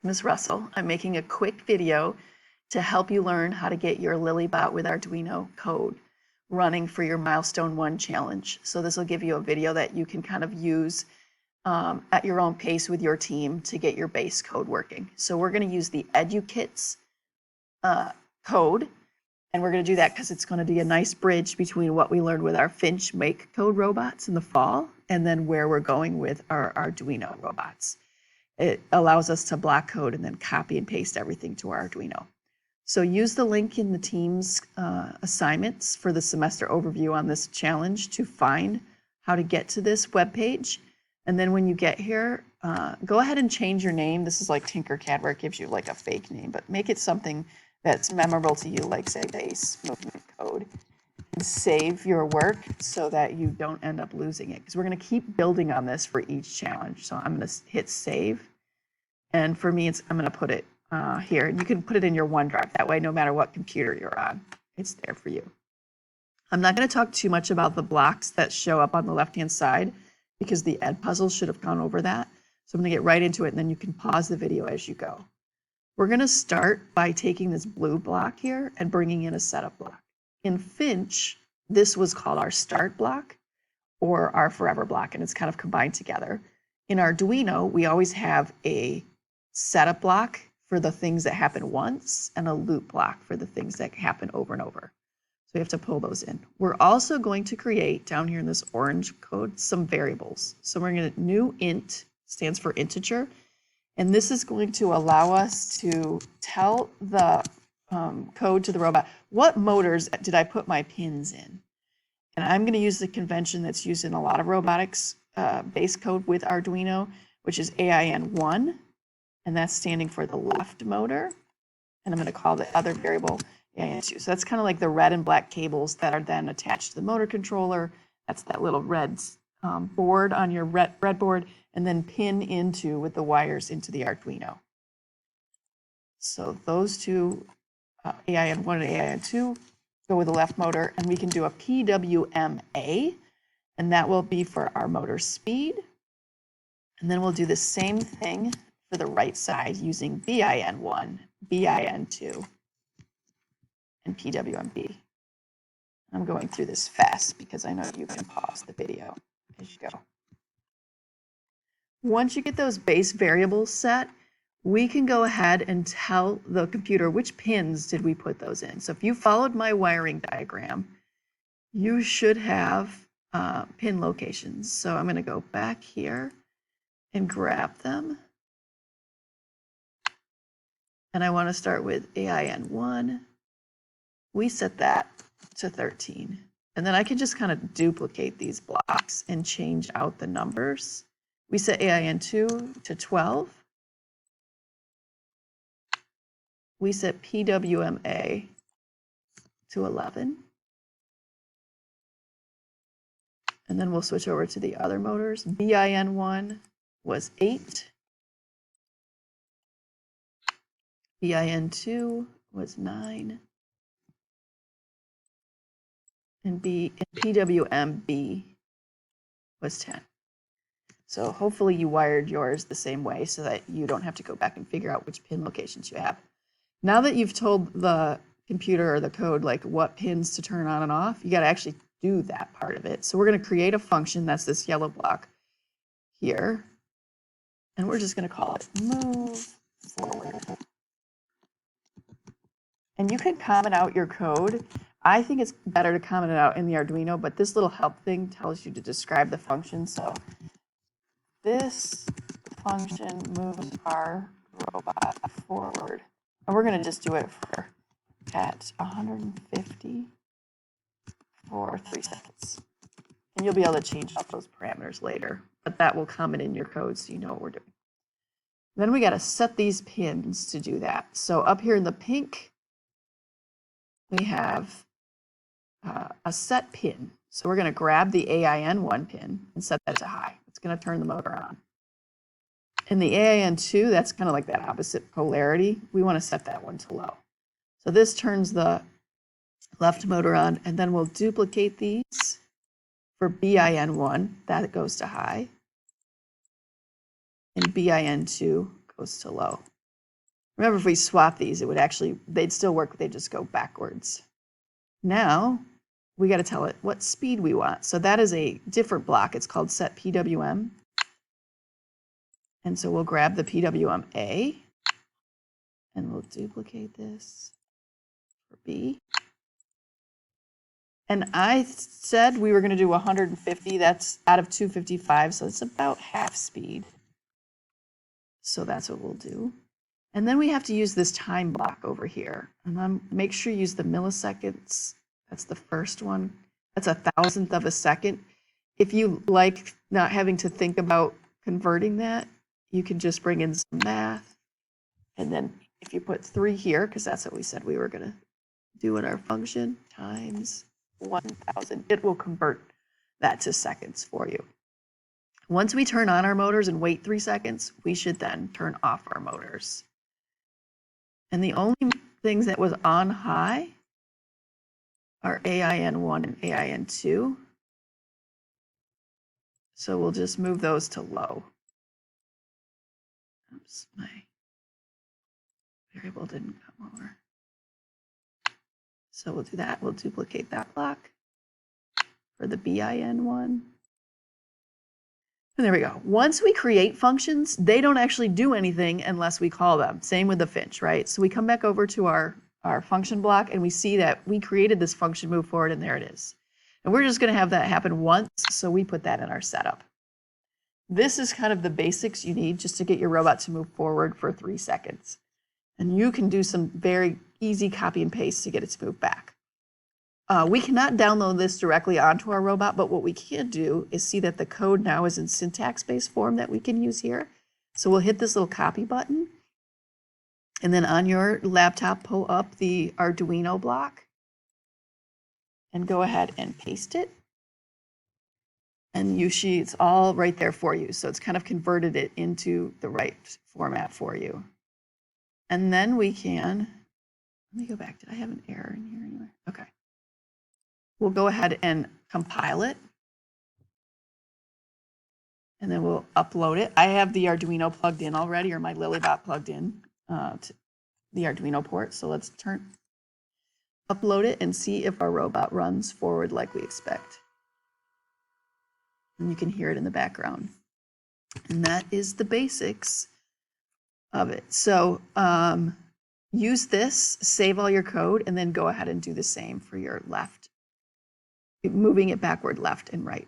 Ms. Russell. I'm making a quick video to help you learn how to get your Lilybot with Arduino code running for your Milestone 1 challenge. So this will give you a video that you can kind of use at your own pace with your team to get your base code working. So we're going to use the EduKits code, and we're going to do that because it's going to be a nice bridge between what we learned with our Finch Make code robots in the fall and then where we're going with our Arduino robots. It allows us to block code and then copy and paste everything to our Arduino. So use the link in the team's assignments for the semester overview on this challenge to find how to get to this webpage. And then when you get here, go ahead and change your name. This is like Tinkercad where it gives you like a fake name, but make it something that's memorable to you, like say base movement code. And save your work so that you don't end up losing it, because we're going to keep building on this for each challenge. So I'm going to hit save, and for me I'm going to put it here, and you can put it in your OneDrive. That way, no matter what computer you're on, it's there for you. I'm not going to talk too much about the blocks that show up on the left hand side because the Edpuzzle should have gone over that. So I'm going to get right into it, and then you can pause the video as you go. We're going to start by taking this blue block here and bringing in a setup block. In Finch, this was called our start block or our forever block, and it's kind of combined together. In Arduino, we always have a setup block for the things that happen once and a loop block for the things that happen over and over. So we have to pull those in. We're also going to create down here in this orange code some variables. So we're going to new int, stands for integer, and this is going to allow us to tell the code to the robot, what motors did I put my pins in? And I'm going to use the convention that's used in a lot of robotics base code with Arduino, which is AIN1, and that's standing for the left motor. And I'm going to call the other variable AIN2. So that's kind of like the red and black cables that are then attached to the motor controller. That's that little red board on your breadboard, and then pin into with the wires into the Arduino. So those two, AIN1 and AIN2, go with the left motor, and we can do a PWMA, and that will be for our motor speed. And then we'll do the same thing for the right side using BIN1, BIN2, and PWMB. I'm going through this fast because I know you can pause the video as you go. Once you get those base variables set, we can go ahead and tell the computer which pins did we put those in. So if you followed my wiring diagram, you should have pin locations. So I'm going to go back here and grab them. And I want to start with AIN1. We set that to 13. And then I can just kind of duplicate these blocks and change out the numbers. We set AIN2 to 12. We set PWMA to 11. And then we'll switch over to the other motors. BIN1 was 8. BIN2 was 9. And PWMB was 10. So hopefully you wired yours the same way so that you don't have to go back and figure out which pin locations you have. Now that you've told the computer or the code like what pins to turn on and off, you got to actually do that part of it. So we're going to create a function that's this yellow block here, and we're just going to call it move forward. And you can comment out your code. I think it's better to comment it out in the Arduino, but this little help thing tells you to describe the function. So this function moves our robot forward. And we're going to just do it at 150 for 3 seconds. And you'll be able to change out those parameters later, but that will comment in your code so you know what we're doing. Then we got to set these pins to do that. So up here in the pink, we have a set pin. So we're going to grab the AIN1 pin and set that to high. It's going to turn the motor on. In the AIN2, that's kind of like that opposite polarity. We want to set that one to low. So this turns the left motor on, and then we'll duplicate these for BIN1. That goes to high. And BIN2 goes to low. Remember, if we swap these, it would actually, they'd still work, they'd just go backwards. Now, we got to tell it what speed we want. So that is a different block. It's called set PWM. And so we'll grab the PWM-A, and we'll duplicate this for B. And I said we were going to do 150. That's out of 255, so it's about half speed. So that's what we'll do. And then we have to use this time block over here. And make sure you use the milliseconds. That's the first one. That's 1,000th of a second. If you like not having to think about converting that, you can just bring in some math. And then if you put 3 here, because that's what we said we were going to do in our function, times 1,000, it will convert that to seconds for you. Once we turn on our motors and wait 3 seconds, we should then turn off our motors. And the only things that was on high are AIN1 and AIN2. So we'll just move those to low. Oops, my variable didn't come over. So we'll do that. We'll duplicate that block for the BIN one. And there we go. Once we create functions, they don't actually do anything unless we call them. Same with the Finch, right? So we come back over to our function block and we see that we created this function move forward, and there it is. And we're just going to have that happen once, so we put that in our setup. This is kind of the basics you need just to get your robot to move forward for 3 seconds. And you can do some very easy copy and paste to get it to move back. We cannot download this directly onto our robot, but what we can do is see that the code now is in syntax-based form that we can use here. So we'll hit this little copy button, and then on your laptop, pull up the Arduino block and go ahead and paste it. And you see it's all right there for you. So it's kind of converted it into the right format for you. And then we can, let me go back. Did I have an error in here anywhere? Okay. We'll go ahead and compile it. And then we'll upload it. I have the Arduino plugged in already, or my Lilybot plugged in to the Arduino port. So let's upload it and see if our robot runs forward like we expect. And you can hear it in the background. And that is the basics of it. So use this, save all your code, and then go ahead and do the same for your left, moving it backward, left, and right.